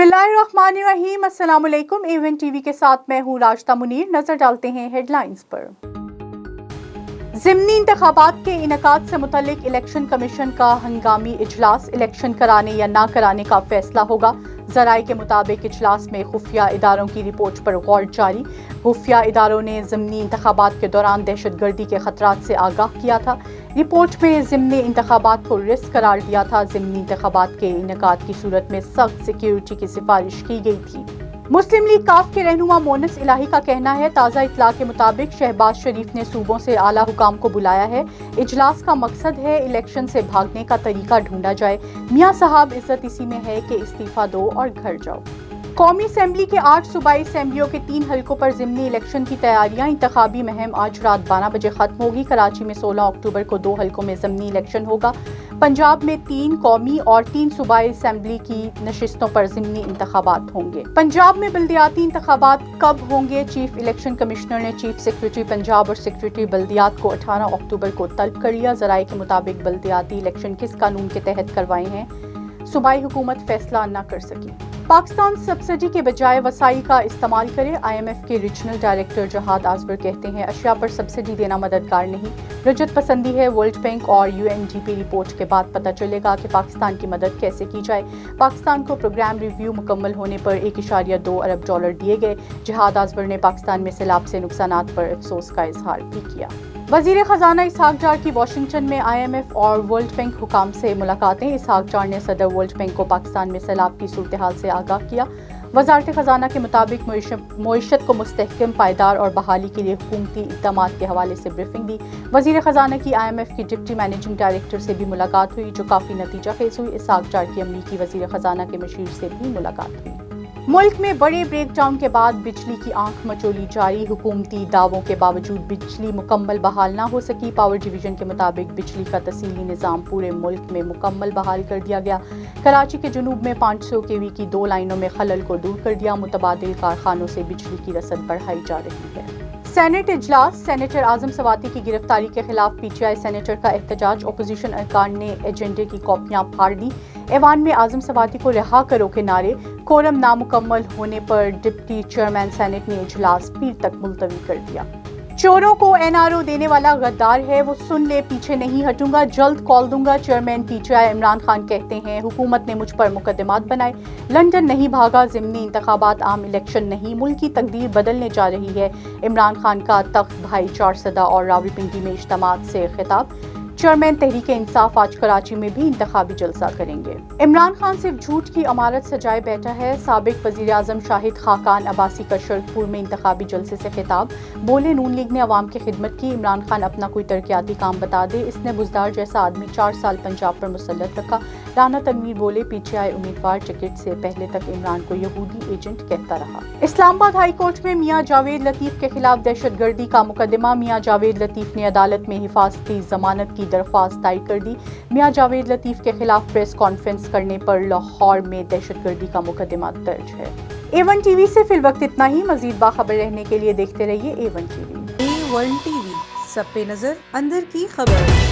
बिस्मिल्लाहिर्रहमानिर्रहीम। अस्सलाम वालेकुम। एवन टीवी के साथ मैं हूँ राशिदा मुनीर। नजर डालते हैं हेडलाइंस पर। ज़िमनी इंतखाबात के इनेकाद से मुतल्लिक इलेक्शन कमीशन का हंगामी इजलास, इलेक्शन कराने या ना कराने का फैसला होगा। ज़राए के मुताबिक इजलास में खुफिया इदारों की रिपोर्ट पर गौर जारी। खुफिया इदारों ने ज़िमनी इंतखाबात के दौरान दहशतगर्दी के खतरात से आगाह किया था। रिपोर्ट में ज़िमनी इंतखाबात को रिस्क करार दिया था। ज़िमनी इंतखाबात के इनेकाद की सूरत में सख्त सिक्योरिटी की सिफारिश की गई थी। मुस्लिम लीग काफ के रहनुमा मोनस इलाही का कहना है, ताज़ा इत्तला के मुताबिक शहबाज शरीफ ने सूबों से आला हुकाम को बुलाया है। इजलास का मकसद है इलेक्शन से भागने का तरीका ढूंढा जाए। मियां साहब, इज्जत इसी में है कि इस्तीफा दो और घर जाओ। कौमी असेंबली के 8 सूबाई असेंबलियों के 3 हलकों पर ज़िमनी इलेक्शन की तैयारियां। इंतखाबी मुहिम आज रात 12 बजे खत्म होगी। कराची में 16 अक्टूबर को 2 हलकों में ज़िमनी इलेक्शन होगा। पंजाब में 3 कौमी और 3 सूबाई असेंबली की नशिस्तों पर ज़िमनी इंतखाबात होंगे। पंजाब में बल्दियाती इंतखाबात कब होंगे? चीफ इलेक्शन कमिश्नर ने चीफ सेक्रेटरी पंजाब और सेक्रेटरी बल्दियात को 18 अक्टूबर को तलब कर लिया। ज़राए के मुताबिक बल्दियाती इलेक्शन किस कानून के तहत करवाए हैं, सूबाई हुकूमत फैसला न कर सकी। पाकिस्तान सब्सिडी के बजाय वसाइल का इस्तेमाल करे। IMF के रीजनल डायरेक्टर जहाद आजबर कहते हैं, अशिया पर सब्सिडी देना मददगार नहीं, रजत पसंदी है। वर्ल्ड बैंक और UNDP रिपोर्ट के बाद पता चलेगा कि पाकिस्तान की मदद कैसे की जाए। पाकिस्तान को प्रोग्राम रिव्यू मुकम्मल होने पर $1.2 अरब दिए गए। जहाद आजबर ने पाकिस्तान में सैलाब से नुकसानात पर अफसोस का इजहार भी किया। वज़ीर ख़जाना इसहाक डार की वाशिंगटन में IMF और वर्ल्ड बैंक हुकाम से मुलाकातें। इसहाक डार ने सदर वर्ल्ड बैंक को पाकिस्तान में सैलाब की सूरत हाल से आगाह किया। वज़ारत ख़जाना के मुताबिक मईशत को मुस्तहकम, पायदार और बहाली के लिए हुकूमती इक़दामात के हवाले से ब्रीफिंग दी। वज़ीर ख़जाना की IMF की डिप्टी मैनेजिंग डायरेक्टर से भी मुलाकात हुई, जो काफ़ी नतीजा खेज हुई। इसहाक डार की अमरीकी वज़ीर ख़जाना के मशीर से भी मुलाकात हुई। मुल्क में बड़े ब्रेक डाउन के बाद बिजली की आंख मचोली जारी। हुकूमती दावों के बावजूद बिजली मुकम्मल बहाल ना हो सकी। पावर डिवीजन के मुताबिक बिजली का तसीली निज़ाम पूरे मुल्क में मुकम्मल बहाल कर दिया गया। कराची के जुनूब में 500 kV की 2 लाइनों में खलल को दूर कर दिया। मुतबादिल कारखानों से बिजली की रसद बढ़ाई जा रही है। सेनेट इजलास, सेनेटर आजम सवाती की गिरफ्तारी के खिलाफ PTI सेनेटर का एहतजाज। अपोजिशन अरकान ने एजेंडे की कॉपियां फाड़ दी। ऐवान में आजम सवाती को रिहा करो के नारे। कोरम नामुकम्मल होने पर डिप्टी चेयरमैन सेनेट ने इजलास पीर तक मुलतवी कर दिया। चोरों को NRO देने वाला गद्दार है, वो सुन ले, पीछे नहीं हटूंगा, जल्द कॉल दूंगा। चेयरमैन PTI इमरान खान कहते हैं, हुकूमत ने मुझ पर मुकदमात बनाए। लंदन नहीं भागा, ज़िमनी इंतखाबात आम इलेक्शन नहीं, मुल्क की तकदीर बदलने जा रही है। इमरान खान का तख्त भाई चारसदा और रावलपिंडी में इज्तिमात से खिताब। चेयरमैन तहरीक इंसाफ आज कराची में भी इंतखाबी जलसा करेंगे। इमरान खान सिर्फ झूठ की अमारत सजाए बैठा है। साबिक वज़ीर आज़म शाहिद खाकान अब्बासी का शरकपुर में इंतखाबी जलसे से खिताब। बोले, नून लीग ने अवाम की खिदमत की, इमरान खान अपना कोई तरक्याती काम बता दे। इसने बुजदार जैसा आदमी 4 साल पंजाब पर मुसल्लत रखा। राना तनवीर बोले, PTI उम्मीदवार टिकट से पहले तक इमरान को यहूदी एजेंट कहता रहा। इस्लामाबाद हाई कोर्ट में मियां जावेद लतीफ के खिलाफ दहशतगर्दी का मुकदमा। मियां जावेद लतीफ ने अदालत में हिफाजती जमानत की दरख्वास्त दायर कर दी। मियां जावेद लतीफ के खिलाफ प्रेस कॉन्फ्रेंस करने पर लाहौर में दहशतगर्दी का मुकदमा दर्ज है। A1 TV से फिल वक्त इतना ही। मजीद बाखबर रहने के लिए देखते रहिए A1 TV। A1 TV, सब पे नजर, अंदर की खबर।